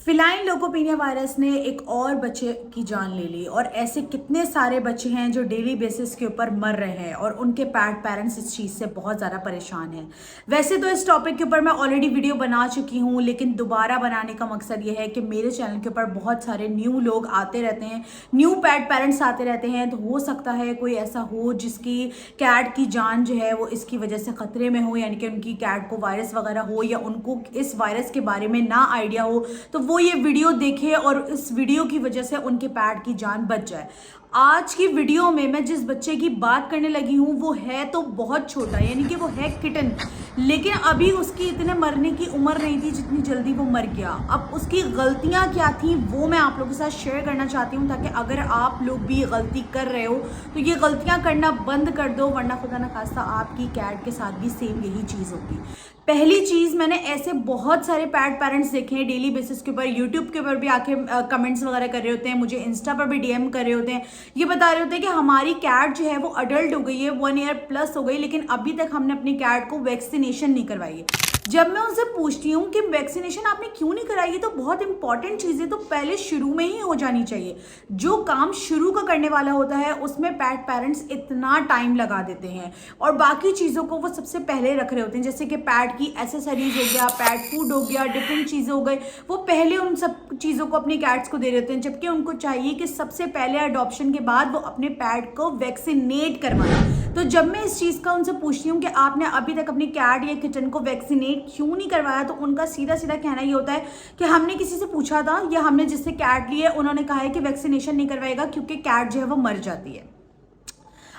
Feline लोकोपीनिया virus ने एक और बच्चे की जान ले ली और ऐसे कितने सारे बच्चे हैं जो डेली बेसिस के ऊपर मर रहे हैं और उनके पेरेंट्स इस चीज़ से बहुत ज़्यादा परेशान हैं। वैसे तो इस टॉपिक के ऊपर मैं ऑलरेडी वीडियो बना चुकी हूँ, लेकिन दोबारा बनाने का मकसद ये है कि मेरे चैनल के ऊपर बहुत सारे न्यू लोग आते रहते हैं, न्यू पेट पेरेंट्स आते रहते हैं। तो हो सकता है कोई ऐसा हो जिसकी कैट की जान जो है वो इसकी वजह से ख़तरे में हो, यानी कि उनकी कैट को वायरस वगैरह हो या उनको इस वायरस के बारे में ना आइडिया हो, तो वो ये वीडियो देखे और इस वीडियो की वजह से उनके पेट की जान बच जाए। आज की वीडियो में मैं जिस बच्चे की बात करने लगी हूँ वो है तो बहुत छोटा, यानी कि वो है किटन, लेकिन अभी उसकी इतने मरने की उम्र नहीं थी जितनी जल्दी वो मर गया। अब उसकी गलतियाँ क्या थी वो मैं आप लोगों के साथ शेयर करना चाहती हूँ, ताकि अगर आप लोग भी गलती कर रहे हो तो ये गलतियाँ करना बंद कर दो, वरना खुदा न खास्ता आपकी कैट के साथ भी सेम यही चीज़ होगी। पहली चीज़, मैंने ऐसे बहुत सारे पेट पेरेंट्स देखे हैं डेली बेसिस के ऊपर, यूट्यूब के ऊपर भी आके कमेंट्स वगैरह कर रहे होते हैं, मुझे इंस्टा पर भी डीएम कर रहे होते हैं। ये बता रहे होते हैं कि हमारी कैट जो है वो अडल्ट हो गई है, 1 ईयर प्लस हो गई, लेकिन अभी तक हमने अपनी कैट को वैक्सीनेशन नहीं करवाई है। जब मैं उनसे पूछती हूँ कि वैक्सीनेशन आपने क्यों नहीं कराई है, तो बहुत इंपॉर्टेंट चीज़ है तो पहले शुरू में ही हो जानी चाहिए। जो काम शुरू का करने वाला होता है उसमें पेट पेरेंट्स इतना टाइम लगा देते हैं और बाकी चीज़ों को वो सबसे पहले रख रहे होते हैं, जैसे कि पैट की एसेसरीज हो गया, पैट फूड हो गया, डिफरेंट चीज़ें हो गई, वो पहले उन सब चीज़ों को अपनी कैट्स को दे देते हैं, जबकि उनको चाहिए कि सबसे पहले अडॉप्शन के बाद वो अपने पैट को वैक्सीनेट करवाएं। तो जब मैं इस चीज़ का उनसे पूछती हूँ कि आपने अभी तक अपनी कैट या किटन को वैक्सीनेट क्यों नहीं करवाया, तो उनका सीधा सीधा कहना ये होता है कि हमने किसी से पूछा था या हमने जिससे कैट ली है उन्होंने कहा है कि वैक्सीनेशन नहीं करवाएगा क्योंकि कैट जो है वो मर जाती है।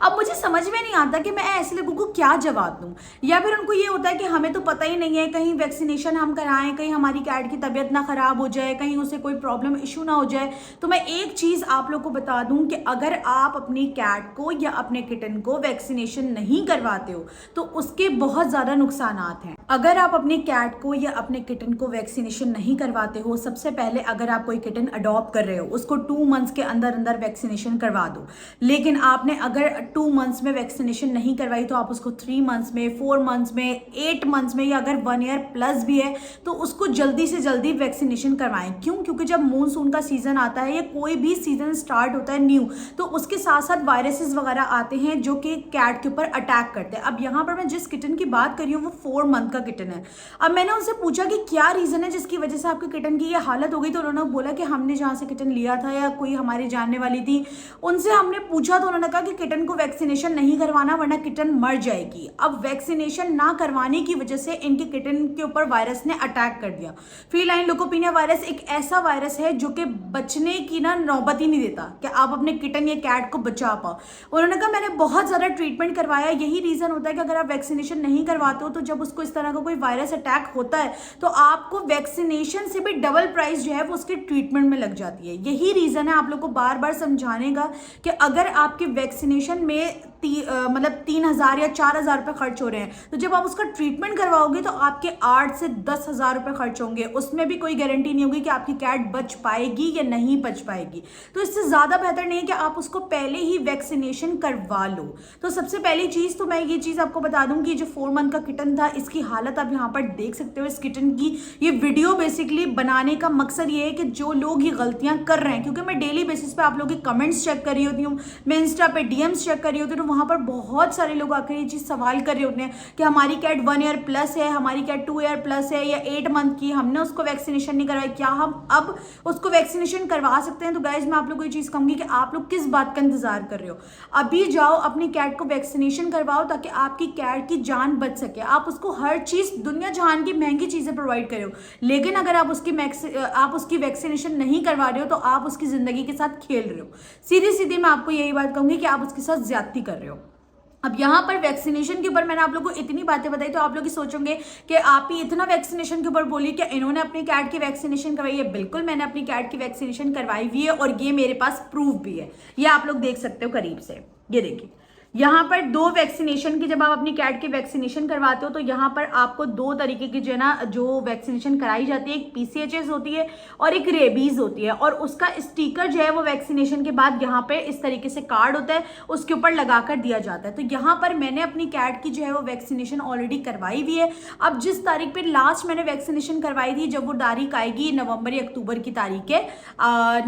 अब मुझे समझ में नहीं आता कि मैं ऐसे लोगों को क्या जवाब दूं, या फिर उनको ये होता है कि हमें तो पता ही नहीं है, कहीं वैक्सीनेशन हम कराएं, कहीं हमारी कैट की तबीयत ना खराब हो जाए, कहीं उसे कोई प्रॉब्लम इशू ना हो जाए। तो मैं एक चीज़ आप लोग को बता दूं कि अगर आप अपनी कैट को या अपने किटन को वैक्सीनेशन नहीं करवाते हो तो उसके बहुत ज़्यादा नुकसानात हैं। अगर आप अपनी कैट को या अपने किटन को वैक्सीनेशन नहीं करवाते हो, सबसे पहले अगर आप कोई किटन अडॉप्ट कर रहे हो उसको 2 मंथ्स के अंदर अंदर वैक्सीनेशन करवा दो। लेकिन आपने अगर 2 मंथ्स में वैक्सीनेशन नहीं करवाई तो आप उसको 3 मंथ्स में, 4 मंथ्स में, 8 मंथ्स में, या अगर 1 ईयर प्लस भी है तो उसको जल्दी से जल्दी वैक्सीनेशन करवाएं। क्यों? क्योंकि जब मानसून का सीजन आता है या कोई भी सीजन स्टार्ट होता है न्यू, तो उसके साथ साथ वायरसेस वगैरह आते हैं जो कि कैट के ऊपर अटैक करते हैं। अब यहाँ पर मैं जिस किटन की बात कर रही हूँ वो 4 मंथ का किटन है। अब मैंने उनसे पूछा कि क्या रीजन है जिसकी वजह से आपके किटन की ये हालत हो गई, तो उन्होंने बोला कि हमने जहाँ से किटन लिया था या कोई हमारी जानने वाली थी उनसे हमने पूछा, तो उन्होंने कहा कि किटन को वैक्सीनेशन नहीं करवाना वरना किटन मर जाएगी। अब वैक्सीनेशन ना करवाने की वजह से इनके किटन के ऊपर वायरस ने अटैक कर दिया। फेलाइन लोकोपीनिया वायरस एक ऐसा वायरस है जो कि बचने की ना नौबत ही नहीं देता कि आप अपने किटन या कैट को बचा पाओ। उन्होंने कहा मैंने बहुत ज़्यादा ट्रीटमेंट करवाया, यही रीज़न होता है कि अगर आप वैक्सीनेशन नहीं करवाते हो तो जब उसको इस तरह का कोई वायरस अटैक होता है तो आपको वैक्सीनेशन से भी डबल प्राइस जो है वो उसके ट्रीटमेंट में लग जाती है। यही रीज़न है आप लोग को बार बार समझाने का कि अगर आपके वैक्सीनेशन में मतलब 3,000 या 4,000 रुपये खर्च हो रहे हैं, तो जब आप उसका ट्रीटमेंट करवाओगे तो आपके 8 से 10,000 रुपये खर्च होंगे। उसमें भी कोई गारंटी नहीं होगी कि आपकी कैट बच पाएगी या नहीं बच पाएगी। तो इससे ज़्यादा बेहतर नहीं है कि आप उसको पहले ही वैक्सीनेशन करवा लो। तो सबसे पहली चीज़ तो मैं ये चीज़ आपको बता दूं कि जो 4 मंथ का किटन था इसकी हालत आप यहाँ पर देख सकते हो। इस किटन की ये वीडियो बेसिकली बनाने का मकसद ये है कि जो लोग ये गलतियाँ कर रहे हैं, क्योंकि मैं डेली बेसिस पे आप लोगों के कमेंट्स चेक कर रही होती हूँ, मैं इंस्टा पे डीएम्स चेक कर रही होती हूँ, तो वहाँ पर बहुत सारे लोग आकर ये चीज़ सवाल कर रहे होते हैं कि हमारी कैट 1 ईयर प्लस है, हमारी कैट 2 ईयर प्लस है या 8 मंथ की, हमने उसको वैक्सीनेशन नहीं करवाई, क्या हम अब उसको वैक्सीनेशन करवा सकते हैं? तो गाइज मैं आप लोग को ये चीज़ कहूँगी कि आप लोग किस बात का इंतजार कर रहे हो, अभी जाओ अपनी कैट को वैक्सीनेशन करवाओ ताकि आपकी कैट की जान बच सके। आप उसको हर चीज़ दुनिया जहान की महंगी चीज़ें प्रोवाइड कर रहे हो, लेकिन अगर आप उसकी वैक्सीनेशन नहीं करवा रहे हो तो आप उसकी ज़िंदगी के साथ खेल रहे हो। सीधी सीधी मैं आपको यही बात कहूँगी कि आप उसके साथ ज्यादती कर रहे हो। अब यहाँ पर वैक्सीनेशन के ऊपर मैंने आप लोगों को इतनी बातें बताई, तो आप लोग सोचोगे कि आप ही इतना वैक्सीनेशन के ऊपर बोलिए, क्या इन्होंने अपनी कैट की वैक्सीनेशन करवाई है? बिल्कुल मैंने अपनी कैट की वैक्सीनेशन करवाई हुई है और ये मेरे पास प्रूफ भी है, ये आप लोग देख सकते हो करीब से। ये देखिए यहाँ पर दो वैक्सीनेशन की, जब आप अपनी कैट की वैक्सीनेशन करवाते हो तो यहाँ पर आपको दो तरीके की जो है ना जो वैक्सीनेशन कराई जाती है, एक पीसीएचएस होती है और एक रेबीज होती है, और उसका स्टिकर जो है वो वैक्सीनेशन के बाद यहाँ पे इस तरीके से कार्ड होता है उसके ऊपर लगा कर दिया जाता है। तो यहाँ पर मैंने अपनी कैट की जो है वो वैक्सीनेशन ऑलरेडी करवाई हुई है। अब जिस तारीख पे लास्ट मैंने वैक्सीनेशन करवाई थी, जब वो तारीख आएगी नवंबर या अक्टूबर की तारीख है,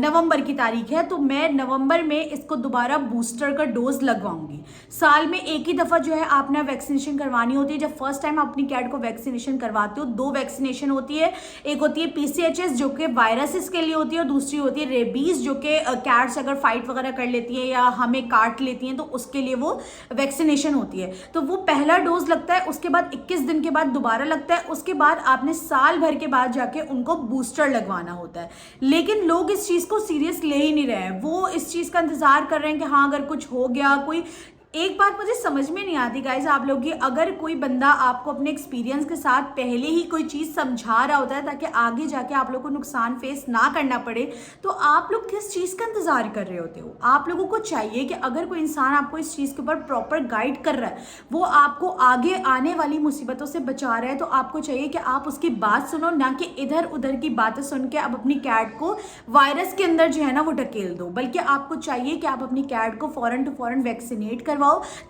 नवंबर की तारीख है, तो मैं नवंबर में इसको दोबारा बूस्टर का डोज लगवाऊंगी। साल में एक ही दफा जो है आपने वैक्सीनेशन करवानी होती है। जब फर्स्ट टाइम अपनी कैट को वैक्सीनेशन करवाते हो, दो वैक्सीनेशन होती है, एक होती है पीसीएचएस जो कि वायरसेस के लिए होती है और दूसरी होती है रेबीज जो कि कैट्स अगर फाइट वगैरह कर लेती है या हमें काट लेती हैं तो उसके लिए वो वैक्सीनेशन होती है। तो वो पहला डोज लगता है, उसके बाद 21 दिन के बाद दोबारा लगता है, उसके बाद आपने साल भर के बाद जाके उनको बूस्टर लगवाना होता है। लेकिन लोग इस चीज को सीरियस ले ही नहीं रहे हैं, वो इस चीज का इंतजार कर रहे हैं कि हाँ अगर कुछ हो गया कोई। एक बात मुझे समझ में नहीं आती गाइस आप लोग की, अगर कोई बंदा आपको अपने एक्सपीरियंस के साथ पहले ही कोई चीज़ समझा रहा होता है ताकि आगे जाके आप लोग को नुकसान फेस ना करना पड़े, तो आप लोग किस चीज़ का इंतजार कर रहे होते हो। आप लोगों को चाहिए कि अगर कोई इंसान आपको इस चीज़ के ऊपर प्रॉपर गाइड कर रहा है, वो आपको आगे आने वाली मुसीबतों से बचा रहा है, तो आपको चाहिए कि आप उसकी बात सुनो, ना कि इधर उधर की बातें सुन के आप अपनी कैट को वायरस के अंदर जो है ना वो ढकेल दो। बल्कि आपको चाहिए कि आप अपनी कैट को फौरन टू फौरन वैक्सीनेट करवाओ,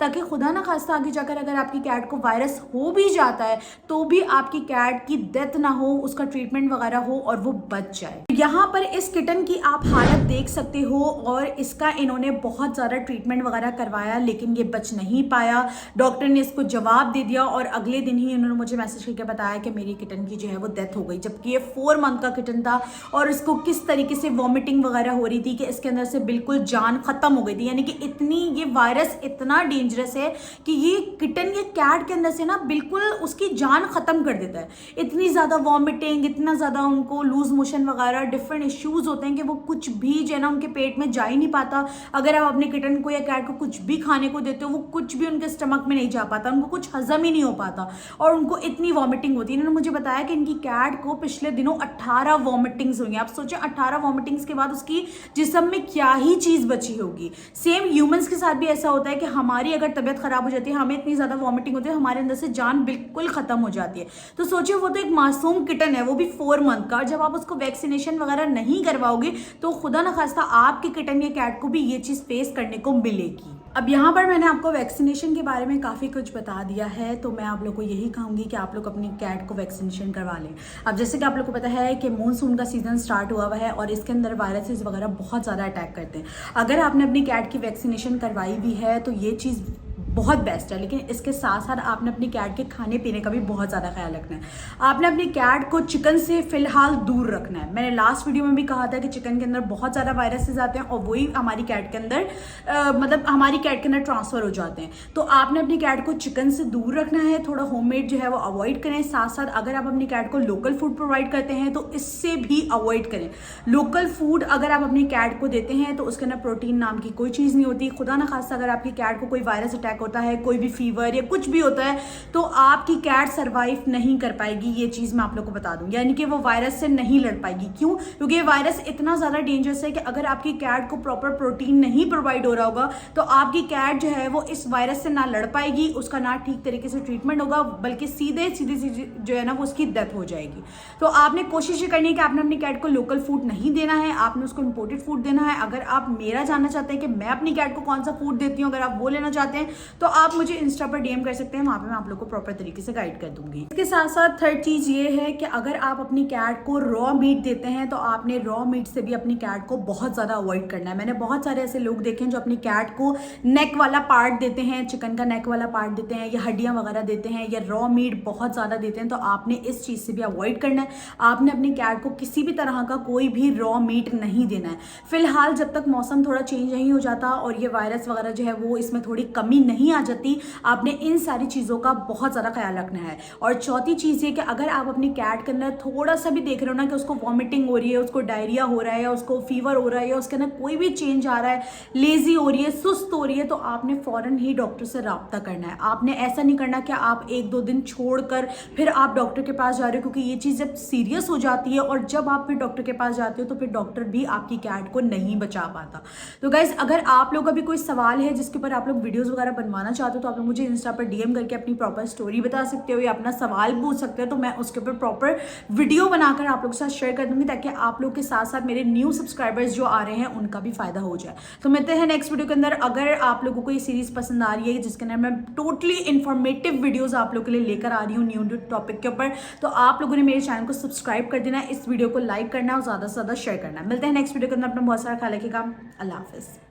ताकि खुदा ना खास्ता आगे जाकर अगर आपकी कैट को वायरस हो भी जाता है तो भी आपकी कैट की डेथ ना हो, उसका ट्रीटमेंट वगैरह हो और वो बच जाए। यहाँ पर इस किटन की आप हालत देख सकते हो, और इसका इन्होंने बहुत ज़्यादा ट्रीटमेंट वगैरह करवाया लेकिन ये बच नहीं पाया। डॉक्टर ने इसको जवाब दे दिया और अगले दिन ही इन्होंने मुझे मैसेज करके बताया कि मेरी किटन की जो है वो डेथ हो गई, जबकि ये 4 मंथ का किटन था और इसको किस तरीके से वॉमिटिंग वगैरह हो रही थी कि इसके अंदर से बिल्कुल जान खत्म हो गई थी। यानी कि इतनी ये वायरस इतना डेंजरस है कि ये किटन ये कैट के अंदर से ना बिल्कुल उसकी जान खत्म कर देता है। इतनी ज़्यादा वॉमिटिंग, इतना ज़्यादा उनको लूज मोशन वगैरह डिफरेंट इश्यूज होते हैं कि वो कुछ भी जो है ना उनके पेट में जा ही नहीं पाता। अगर आप अपने किटन को या कैट को कुछ भी खाने को देते हो, वो कुछ भी उनके स्टमक में नहीं जा पाता, उनको कुछ हजम ही नहीं हो पाता और उनको इतनी वॉमिटिंग होती है। इन्होंने मुझे बताया कि इनकी कैट को पिछले दिनों 18 वॉमिटिंग्स हुई। आप सोचें 18 वॉमिटिंग्स के बाद उसकी जिस्म में क्या ही चीज़ बची होगी। सेम ह्यूमंस के साथ भी ऐसा होता है कि हमारी अगर तबीयत खराब हो जाती है, हमें इतनी ज़्यादा वॉमिटिंग होती है, हमारे अंदर से जान बिल्कुल ख़त्म हो जाती है। तो सोचिए वो तो एक मासूम किटन है, वो भी 4 मंथ का। जब आप उसको वैक्सीनेशन वगैरह नहीं करवाओगे तो खुदा न खास्ता आपके किटन या कैट को भी ये चीज़ फेस करने को मिलेगी। अब यहाँ पर मैंने आपको वैक्सीनेशन के बारे में काफ़ी कुछ बता दिया है, तो मैं आप लोग को यही कहूँगी कि आप लोग अपनी कैट को वैक्सीनेशन करवा लें। अब जैसे कि आप लोग को पता है कि मानसून का सीज़न स्टार्ट हुआ हुआ है और इसके अंदर वायरसेस वगैरह बहुत ज़्यादा अटैक करते हैं। अगर आपने अपनी कैट की वैक्सीनेशन करवाई हुई है तो ये चीज़ बहुत बेस्ट है, लेकिन इसके साथ साथ आपने अपनी कैट के खाने पीने का भी बहुत ज़्यादा ख्याल रखना है। आपने अपनी कैट को चिकन से फिलहाल दूर रखना है। मैंने लास्ट वीडियो में भी कहा था कि चिकन के अंदर बहुत ज़्यादा वायरसेस आते हैं और वही हमारी कैट के अंदर मतलब हमारी कैट के अंदर ट्रांसफ़र हो जाते हैं। तो आपने अपनी कैट को चिकन से दूर रखना है, थोड़ा होममेड जो है वो अवॉइड करें। साथ साथ अगर आप अपनी कैट को लोकल फूड प्रोवाइड करते हैं तो इससे भी अवॉइड करें। लोकल फूड अगर आप अपनी कैट को देते हैं तो उसके अंदर प्रोटीन नाम की कोई चीज़ नहीं होती। खुदा ना खास्ता अगर आपकी कैट को कोई वायरस अटैक होता है, कोई भी फीवर या कुछ भी होता है, तो आपकी कैट सरवाइव नहीं कर पाएगी। ये चीज़ मैं आप लोग को बता दूं, यानी कि वो वायरस से नहीं लड़ पाएगी। क्यों? क्योंकि ये वायरस इतना ज़्यादा डेंजरस है कि अगर आपकी कैट को प्रॉपर प्रोटीन नहीं प्रोवाइड हो रहा होगा तो आपकी कैट जो है वो इस वायरस से ना लड़ पाएगी, उसका ना ठीक तरीके से ट्रीटमेंट होगा, बल्कि सीधे जो है ना वो उसकी डेथ हो जाएगी। तो आपने कोशिश ये करनी है कि आपने अपनी कैट को लोकल फूड नहीं देना है, आपने उसको इंपोर्टेड फूड देना है। अगर आप मेरा जानना चाहते हैं कि मैं अपनी कैट को कौन सा फूड देती हूँ, अगर आप वो लेना चाहते हैं तो आप मुझे इंस्टा पर डीएम कर सकते हैं, वहां पे मैं आप लोग को प्रॉपर तरीके से गाइड कर दूंगी। इसके साथ साथ थर्ड चीज ये है कि अगर आप अपनी कैट को रॉ मीट देते हैं तो आपने रॉ मीट से भी अपनी कैट को बहुत ज्यादा अवॉइड करना है। मैंने बहुत सारे ऐसे लोग देखे हैं जो अपनी कैट को नेक वाला पार्ट देते हैं, चिकन का नेक वाला पार्ट देते हैं या हड्डियां वगैरह देते हैं या रॉ मीट बहुत ज्यादा देते हैं। तो आपने इस चीज से भी अवॉइड करना है। आपने अपनी कैट को किसी भी तरह का कोई भी रॉ मीट नहीं देना है फिलहाल, जब तक मौसम थोड़ा चेंज नहीं हो जाता और ये वायरस वगैरह जो है वो इसमें थोड़ी कमी नहीं नहीं आ जाती, आपने इन सारी चीज़ों का बहुत ज़्यादा ख्याल रखना है। और चौथी चीज़ ये कि अगर आप अपनी कैट के अंदर थोड़ा सा भी देख रहे हो ना कि उसको वॉमिटिंग हो रही है, उसको डायरिया हो रहा है, या उसको फीवर हो रहा है, या उसके अंदर कोई भी चेंज आ रहा है, लेजी हो रही है, सुस्त हो रही है, तो आपने फ़ौरन ही डॉक्टर से रब्ता करना है। आपने ऐसा नहीं करना कि आप 1-2 दिन छोड़कर फिर आप डॉक्टर के पास जा रहे हो, क्योंकि ये चीज़ जब सीरियस हो जाती है और जब आप फिर डॉक्टर के पास जाते हो तो फिर डॉक्टर भी आपकी कैट को नहीं बचा पाता। तो गाइज, अगर आप लोग का भी कोई सवाल है जिसके ऊपर आप लोग वीडियोस वगैरह बनवाना चाहते हो तो आप लोग मुझे इंस्टा पर डीएम करके अपनी प्रॉपर स्टोरी बता सकते हो या अपना सवाल पूछ सकते हो, तो मैं उसके ऊपर प्रॉपर वीडियो बनाकर आप लोग के साथ शेयर कर दूंगी, ताकि आप लोग के साथ साथ मेरे न्यू सब्सक्राइबर्स जो आ रहे हैं उनका भी फायदा हो जाए। तो मिलते हैं नेक्स्ट वीडियो के अंदर। अगर आप लोगों को ये सीरीज पसंद आ रही है जिसके अंदर मैं टोटली इंफॉर्मेटिव वीडियोस आप लोग के लिए लेकर आ रही हूँ न्यू टॉपिक के ऊपर, तो आप लोगों ने मेरे चैनल को सब्सक्राइब कर देना, इस वीडियो को लाइक करना और ज़्यादा से ज़्यादा शेयर करना। मिलते हैं नेक्स्ट वीडियो के अंदर। अपना बहुत सारा ख्याल रखिएगा। अल्लाह हाफिज़।